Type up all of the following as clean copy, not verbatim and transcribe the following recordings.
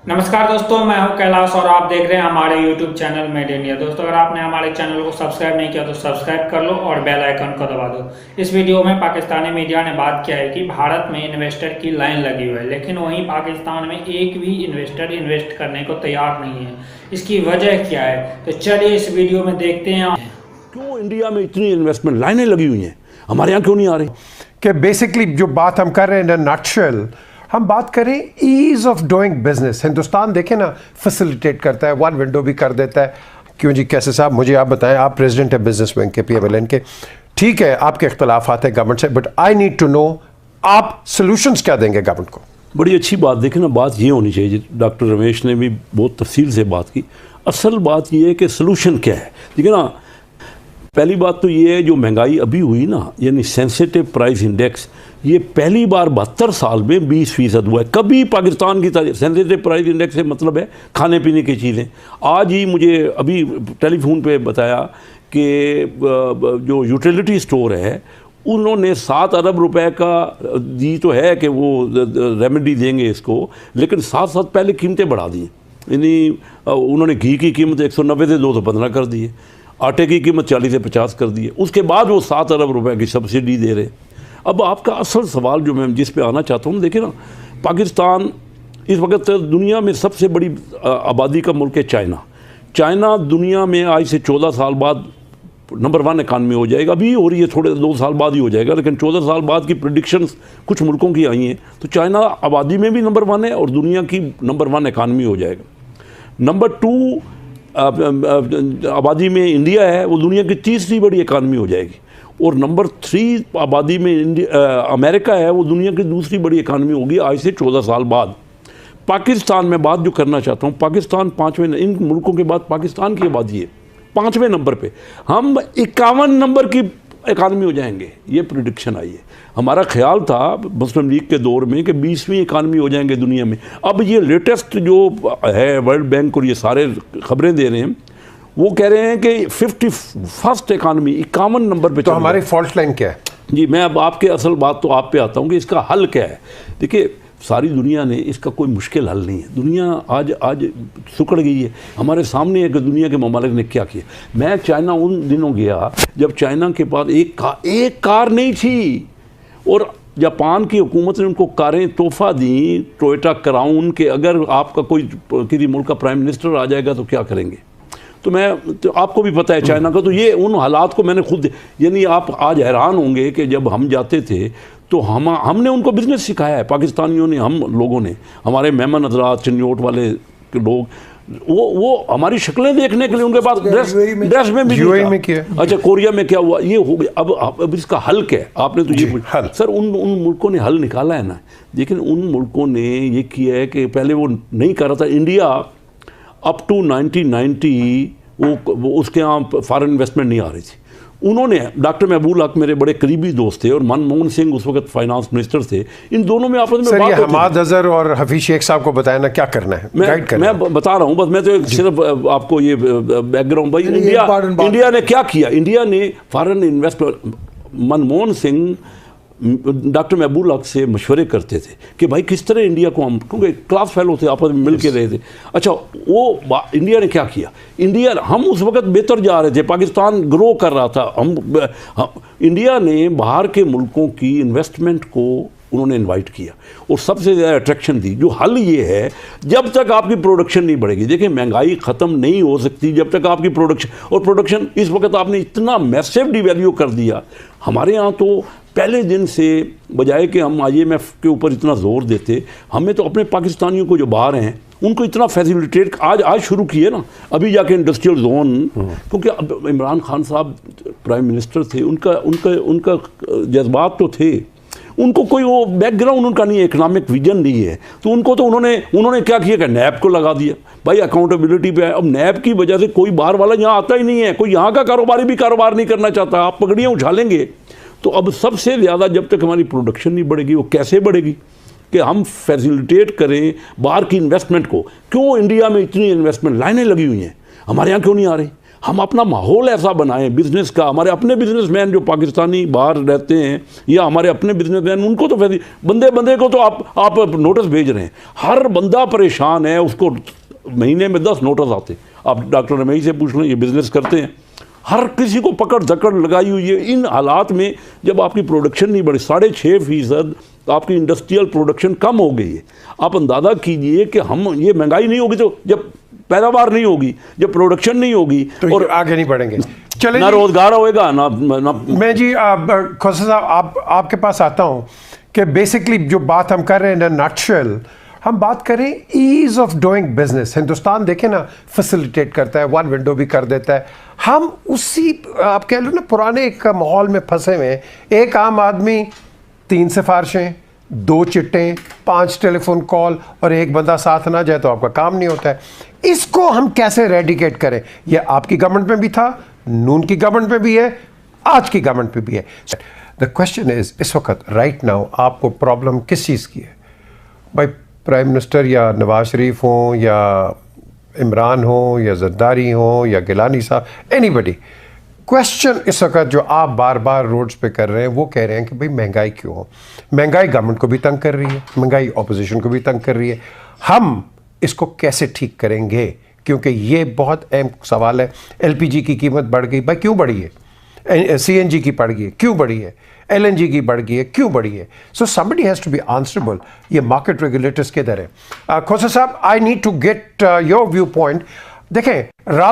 नमस्कार दोस्तों, मैं हूं कैलाश और आप देख रहे हैं हमारे YouTube चैनल मेड इंडिया। दोस्तों, अगर आपने हमारे चैनल को सब्सक्राइब नहीं किया तो सब्सक्राइब कर लो और बेल आइकन को दबा दो। इस वीडियो में पाकिस्तानी मीडिया ने बात किया है कि भारत में इन्वेस्टर की लाइन लगी हुई है, लेकिन वहीं पाकिस्तान में एक भी इन्वेस्टर इन्वेस्ट करने को तैयार नहीं है। इसकी वजह क्या है, तो चलिए इस वीडियो में देखते हैं। क्यों इंडिया में इतनी इन्वेस्टमेंट लाइनें लगी हुई हैं, हमारे यहाँ क्यों नहीं आ रही? कि बेसिकली जो बात हम कर रहे हैं नटशेल, हम बात करें ease of doing business. Hindustan देखें ना, फैसिलिटेट करता है, वन विंडो भी कर देता है। क्यों जी, कैसे साहब, मुझे आप बताएं, आप प्रेसिडेंट है बिजनेस बैंक के, PMLN के, ठीक है आपके इख्तलाफ आते हैं गवर्नमेंट से, but I need to know आप सोल्यूशंस क्या देंगे गवर्नमेंट को? बड़ी अच्छी बात, देखें ना, बात ये होनी चाहिए। डॉक्टर रमेश ने भी बहुत तफसील से बात की। असल बात ये है कि सोल्यूशन क्या है। देखिए ना, पहली बात तो ये है, जो महंगाई अभी हुई ना, यानी सेंसिटिव प्राइस इंडेक्स, ये पहली बार 72 साल में 20% हुआ है। कभी पाकिस्तान की तारीख, सेंसिटिव प्राइस इंडेक्स से मतलब है खाने पीने की चीज़ें। आज ही मुझे अभी टेलीफोन पे बताया कि जो यूटिलिटी स्टोर है, उन्होंने 7 अरब रुपए का दी तो है कि वो रेमेडी देंगे इसको, लेकिन साथ साथ पहले कीमतें बढ़ा दी। यानी उन्होंने घी की कीमत 190 से 215 कर दी है, आटे की कीमत 40 से 50 कर दी है, उसके बाद वो 7 अरब रुपए की सब्सिडी दे रहे। अब आपका असल सवाल जो मैं जिस पे आना चाहता हूँ, देखिए ना, पाकिस्तान इस वक्त दुनिया में सबसे बड़ी आबादी का मुल्क है चाइना। चाइना दुनिया में आज से 14 साल बाद नंबर 1 इकानमी हो जाएगा। अभी हो रही है, थोड़े 2 साल बाद ही हो जाएगा, लेकिन 14 साल बाद की प्रेडिक्शंस कुछ मुल्कों की आई हैं, तो चाइना आबादी में भी नंबर 1 है और दुनिया की नंबर 1 इकानमी हो जाएगा। नंबर 2 आबादी में इंडिया है, वो दुनिया की तीसरी बड़ी इकानमी हो जाएगी। और नंबर 3 आबादी में अमेरिका है, वो दुनिया की दूसरी बड़ी इकानमी होगी आज से 14 साल बाद। पाकिस्तान में बात जो करना चाहता हूँ, पाकिस्तान 5वें, इन मुल्कों के बाद पाकिस्तान की आबादी है 5वें नंबर पे। हम 51 नंबर की इकानमी हो जाएंगे, ये प्रेडिक्शन आई है। हमारा ख्याल था मुस्लिम लीग के दौर में कि 20वीं इकानमी हो जाएंगे दुनिया में। अब ये लेटेस्ट जो है, वर्ल्ड बैंक और ये सारे खबरें दे रहे हैं, वो कह रहे हैं कि 51st इकानमी, 51 नंबर पे। तो हमारी फॉल्ट लाइन क्या है जी? मैं अब आपके असल बात तो आप पे आता हूँ कि इसका हल क्या है। देखिए, सारी दुनिया ने, इसका कोई मुश्किल हल नहीं है। दुनिया आज सुकड़ गई है। हमारे सामने है कि दुनिया के ममालिक ने क्या किया। मैं चाइना उन दिनों गया जब चाइना के पास एक कार नहीं थी, और जापान की हुकूमत ने उनको कारें तोहफा दी, टोयोटा क्राउन, के अगर आपका कोई किसी मुल्क का प्राइम मिनिस्टर आ जाएगा तो क्या करेंगे। तो आपको भी पता है चाइना का, तो ये उन हालात को मैंने खुद, यानी आप आज हैरान होंगे कि जब हम जाते थे तो हमने उनको बिजनेस सिखाया है, पाकिस्तानियों ने, हम लोगों ने, हमारे मेहमान हजरात, चिन्योट वाले लोग, वो हमारी शक्लें देखने के लिए उनके पास ड्रेस में भी UAE में किया। अच्छा, कोरिया में क्या हुआ, ये हो गया। अब इसका हल क्या है? आपने तो ये सर, उन मुल्कों ने हल निकाला है ना। लेकिन उन मुल्कों ने ये किया है कि पहले वो नहीं कर रहा था। इंडिया अप टू 1990 वो उसके यहाँ फॉरेन इन्वेस्टमेंट नहीं आ रही थी। उन्होंने, डॉक्टर महबूब हक मेरे बड़े करीबी दोस्त थे और मनमोहन सिंह उस वक्त फाइनेंस मिनिस्टर थे। इन दोनों में आपस में सर, बात ये होती थी। हमाद अजहर और हफीज शेख साहब को बताया ना क्या करना है, गाइड करना मैं बता रहा हूँ, बस मैं तो सिर्फ आपको ये बैकग्राउंड, भाई इंडिया ने क्या किया। इंडिया ने foreign investment, Manmohan Singh doctor महबूब हक से मशवरे करते थे कि भाई किस तरह इंडिया को हम, क्योंकि क्लास फेलो थे, आपस में मिल के रहे थे। अच्छा, वो इंडिया ने क्या किया, हम उस वक्त बेहतर जा रहे थे, पाकिस्तान ग्रो कर रहा था। इंडिया ने बाहर के मुल्कों की इन्वेस्टमेंट को उन्होंने इनवाइट किया और सबसे ज़्यादा अट्रैक्शन दी। जो हल ये है, जब तक आपकी प्रोडक्शन नहीं बढ़ेगी, देखिए महंगाई ख़त्म नहीं हो सकती जब तक आपकी प्रोडक्शन इस वक्त आपने इतना मैसिव डिवैल्यू कर दिया। हमारे यहाँ तो पहले दिन से, बजाय कि हम IMF के ऊपर इतना जोर देते, हमें तो अपने पाकिस्तानियों को जो बाहर हैं उनको इतना फैसिलिटेट आज शुरू किए ना, अभी जाके इंडस्ट्रियल जोन। क्योंकि अब इमरान खान साहब प्राइम मिनिस्टर थे, उनका जज्बात तो थे, उनको कोई वो बैकग्राउंड उनका नहीं है, इकोनॉमिक विजन नहीं है। तो उन्होंने क्या किया कि नैब को लगा दिया, भाई अकाउंटेबिलिटी पे है। अब नैब की वजह से कोई बाहर वाला यहाँ आता ही नहीं है, कोई यहाँ का कारोबारी भी कारोबार नहीं करना चाहता। आप पगड़ियाँ उछालेंगे। तो अब सबसे ज़्यादा जब तक हमारी प्रोडक्शन नहीं बढ़ेगी, वो कैसे बढ़ेगी कि हम फैसिलिटेट करें बाहर की इन्वेस्टमेंट को। क्यों इंडिया में इतनी इन्वेस्टमेंट लाइनें लगी हुई हैं, हमारे यहाँ क्यों नहीं आ रही? हम अपना माहौल ऐसा बनाएं बिजनेस का। हमारे अपने बिजनेसमैन जो पाकिस्तानी बाहर रहते हैं या हमारे अपने बिजनेसमैन, उनको तो वैसे बंदे को तो आप नोटिस भेज रहे हैं, हर बंदा परेशान है, उसको महीने में 10 नोटिस आते। आप डॉक्टर रमेश से पूछ लें, ये बिजनेस करते हैं, हर किसी को पकड़ जकड़ लगाई हुई है। इन हालात में जब आपकी प्रोडक्शन नहीं बढ़ी, 6.5% आपकी इंडस्ट्रियल प्रोडक्शन कम हो गई है, आप अंदाज़ा कीजिए कि हम ये महंगाई नहीं होगी तो जब पैदावार नहीं होगी, जब प्रोडक्शन नहीं होगी तो और आगे नहीं बढ़ेंगे, चले ना रोजगार होएगा ना। मैं जी खोसा साहब आपके पास आता हूं कि बेसिकली जो बात हम कर रहे हैं ना, नटशेल हम बात करें ease of doing business. Hindustan देखें ना, फैसिलिटेट करता है, वन विंडो भी कर देता है। हम उसी आप कह लो ना पुराने एक माहौल में फंसे हुए हैं। एक आम आदमी 3 सिफारिशें, 2 चिट्टें, 5 टेलीफोन कॉल और एक बंदा साथ ना जाए तो आपका काम नहीं होता है। इसको हम कैसे रेडिकेट करें? ये आपकी गवर्नमेंट में भी था, नून की गवर्नमेंट में भी है, आज की गवर्नमेंट में भी है। द क्वेश्चन इज, इस वक्त राइट नाउ आपको प्रॉब्लम किस चीज़ की है? भाई प्राइम मिनिस्टर या नवाज शरीफ हो या इमरान हो या जरदारी हो या गिलानी साहब, एनीबडी, क्वेश्चन इस वक्त जो आप बार बार रोड्स पे कर रहे हैं वो कह रहे हैं कि भाई महंगाई क्यों हो? महंगाई गवर्नमेंट को भी तंग कर रही है, महंगाई ऑपोजिशन को भी तंग कर रही है। हम इसको कैसे ठीक करेंगे? क्योंकि ये बहुत अहम सवाल है। एलपीजी की कीमत बढ़ गई, भाई क्यों बढ़ी है? सीएनजी की बढ़ गई है, क्यों बढ़ी है? एलएनजी की बढ़ गई है, क्यों बढ़ी है? So somebody has to be answerable. ये मार्केट रेगुलेटर्स किधर है? खोसा साहब, I need to get your view point. देखें,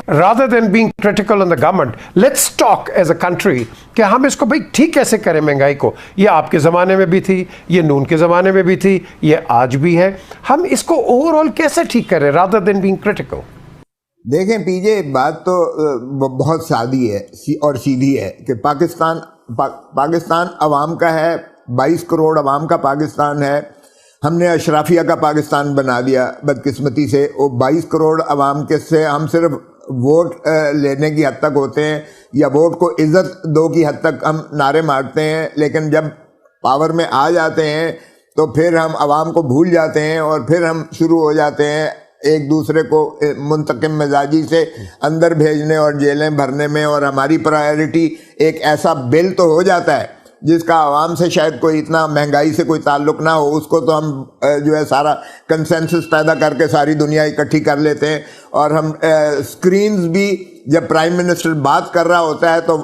rather than being critical on the government, let's talk as a country कि हम इसको भाई ठीक कैसे करें महंगाई को। ये आपके ज़माने में भी थी, ये नून के ज़माने में भी थी, ये आज भी है। हम इसको ओवरऑल कैसे ठीक करें rather than being critical? देखें पीजे, बात तो बहुत सादी है और सीधी है कि पाकिस्तान अवाम का है, 22 करोड़ अवाम का पाकिस्तान है। हमने अशराफिया का पाकिस्तान बना दिया बदकिस्मती से। वो 22 करोड़ अवाम के से हम सिर्फ वोट लेने की हद तक होते हैं या वोट को इज्जत दो की हद तक हम नारे मारते हैं, लेकिन जब पावर में आ जाते हैं तो फिर हम अवाम को भूल जाते हैं और फिर हम शुरू हो जाते हैं एक दूसरे को मुंतकिम मिजाजी से अंदर भेजने और जेलें भरने में। और हमारी प्रायोरिटी एक ऐसा बिल तो हो जाता है जिसका आवाम से शायद कोई इतना महंगाई से कोई ताल्लुक ना हो, उसको तो हम जो है सारा कंसेंसस पैदा करके सारी दुनिया इकट्ठी कर लेते हैं। और हम स्क्रीन्स भी जब प्राइम मिनिस्टर बात कर रहा होता है तो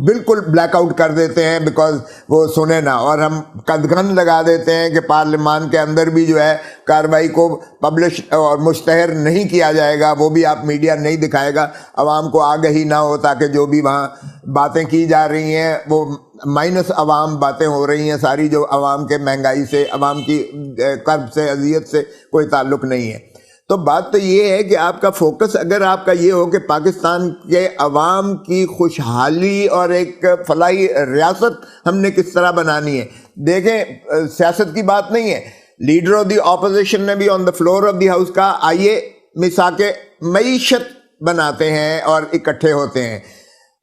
बिल्कुल ब्लैकआउट कर देते हैं बिकॉज वो सुने ना। और हम कदगन लगा देते हैं कि पार्लियामान के अंदर भी जो है कार्रवाई को पब्लिश और मुश्तहर नहीं किया जाएगा, वो भी आप मीडिया नहीं दिखाएगा, आवाम को आगाही ना हो, ताकि जो भी वहाँ बातें की जा रही हैं वो माइनस अवाम बातें हो रही हैं सारी, जो अवाम के महंगाई से, अवाम की कर्ब से, अजियत से कोई ताल्लुक नहीं है। तो बात तो ये है कि आपका फोकस अगर आपका ये हो कि पाकिस्तान के अवाम की खुशहाली और एक फलाही रियासत हमने किस तरह बनानी है। देखें, सियासत की बात नहीं है, लीडर ऑफ द ऑपोजिशन ने भी on the floor of the house का आइए मिसाके मईशत बनाते हैं और इकट्ठे होते हैं।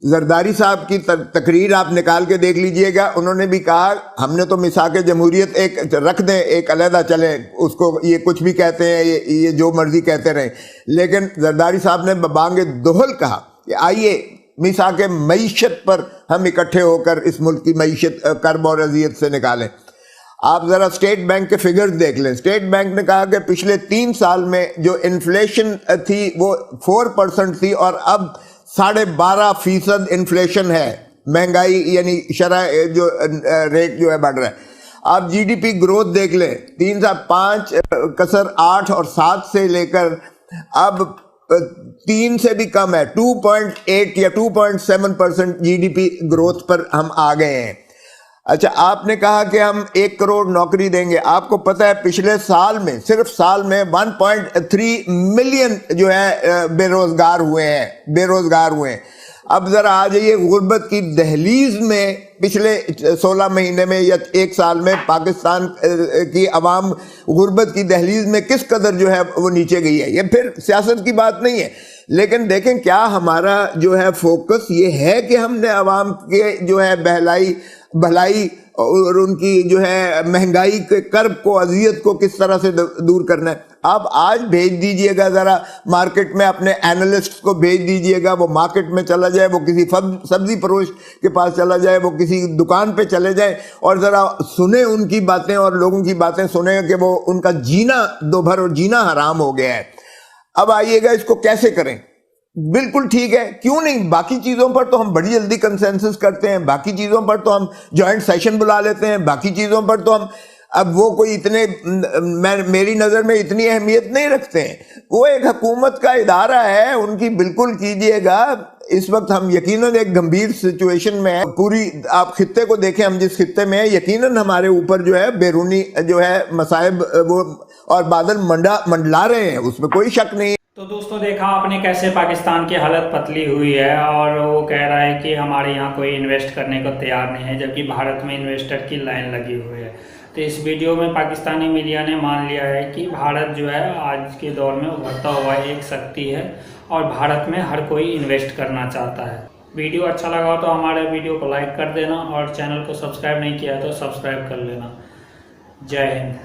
जरदारी साहब की तकरीर आप निकाल के देख लीजिएगा, उन्होंने भी कहा हमने तो मिसाके जमहूरियत एक रख दें, एक अलहदा चले, उसको ये कुछ भी कहते हैं, ये जो मर्जी कहते रहें, लेकिन जरदारी साहब ने बांगे दोहल कहा कि आइए मिसाके मईशत पर हम इकट्ठे होकर इस मुल्क की मईशत कर्ब और अजियत से निकालें। आप जरा स्टेट बैंक के फिगर्स देख लें। स्टेट बैंक ने कहा कि पिछले 3 साल में जो इन्फ्लेशन थी वो 4% थी और अब 12.5% इन्फ्लेशन है, महंगाई यानी शरह जो रेट जो है बढ़ रहा है। आप जीडीपी ग्रोथ देख लें, 3 से 5 कसर 8 और 7 से लेकर अब 3 से भी कम है, 2.8 या 2.7% जीडीपी ग्रोथ पर हम आ गए हैं। अच्छा, आपने कहा कि हम 1 करोड़ नौकरी देंगे। आपको पता है पिछले साल में, सिर्फ साल में 1.3 मिलियन जो है बेरोजगार हुए हैं। अब जरा आ जाइए गुर्बत की दहलीज में, पिछले 16 महीने में या 1 साल में पाकिस्तान की अवाम गुर्बत की दहलीज में किस कदर जो है वो नीचे गई है। ये फिर सियासत की बात नहीं है, लेकिन देखें क्या हमारा जो है फोकस ये है कि हमने अवाम के जो है भलाई और उनकी जो है महंगाई के कर्ब को, अजियत को किस तरह से दूर करना है। आप आज भेज दीजिएगा, जरा मार्केट में अपने एनालिस्ट को भेज दीजिएगा, वो मार्केट में चला जाए, वो किसी सब्जी फरोश के पास चला जाए, वो किसी दुकान पे चले जाए और जरा सुने उनकी बातें और लोगों की बातें सुने कि वो उनका जीना दोभर और जीना हराम हो गया है। अब आइएगा इसको कैसे करें। बिल्कुल ठीक है, क्यों नहीं, बाकी चीजों पर तो हम बड़ी जल्दी कंसेंसस करते हैं, बाकी चीजों पर तो हम जॉइंट सेशन बुला लेते हैं, बाकी चीजों पर तो हम, अब वो कोई इतने मेरी नजर में इतनी अहमियत नहीं रखते हैं। वो एक हुकूमत का इदारा है, उनकी बिल्कुल कीजिएगा। इस वक्त हम यकीनन एक गंभीर सिचुएशन में है। पूरी आप खित्ते को देखें, हम जिस खित्ते में है, यकीनन हमारे ऊपर जो है बैरूनी जो है मसाइब वो और बादल मंडला रहे हैं, उसमें कोई शक नहीं। तो दोस्तों देखा आपने कैसे पाकिस्तान की हालत पतली हुई है और वो कह रहा है कि हमारे यहाँ कोई इन्वेस्ट करने को तैयार नहीं है, जबकि भारत में इन्वेस्टर की लाइन लगी हुई है। तो इस वीडियो में पाकिस्तानी मीडिया ने मान लिया है कि भारत जो है आज के दौर में उभरता हुआ एक शक्ति है और भारत में हर कोई इन्वेस्ट करना चाहता है। वीडियो अच्छा लगा हो तो हमारे वीडियो को लाइक कर देना और चैनल को सब्सक्राइब नहीं किया तो सब्सक्राइब कर लेना। जय हिंद।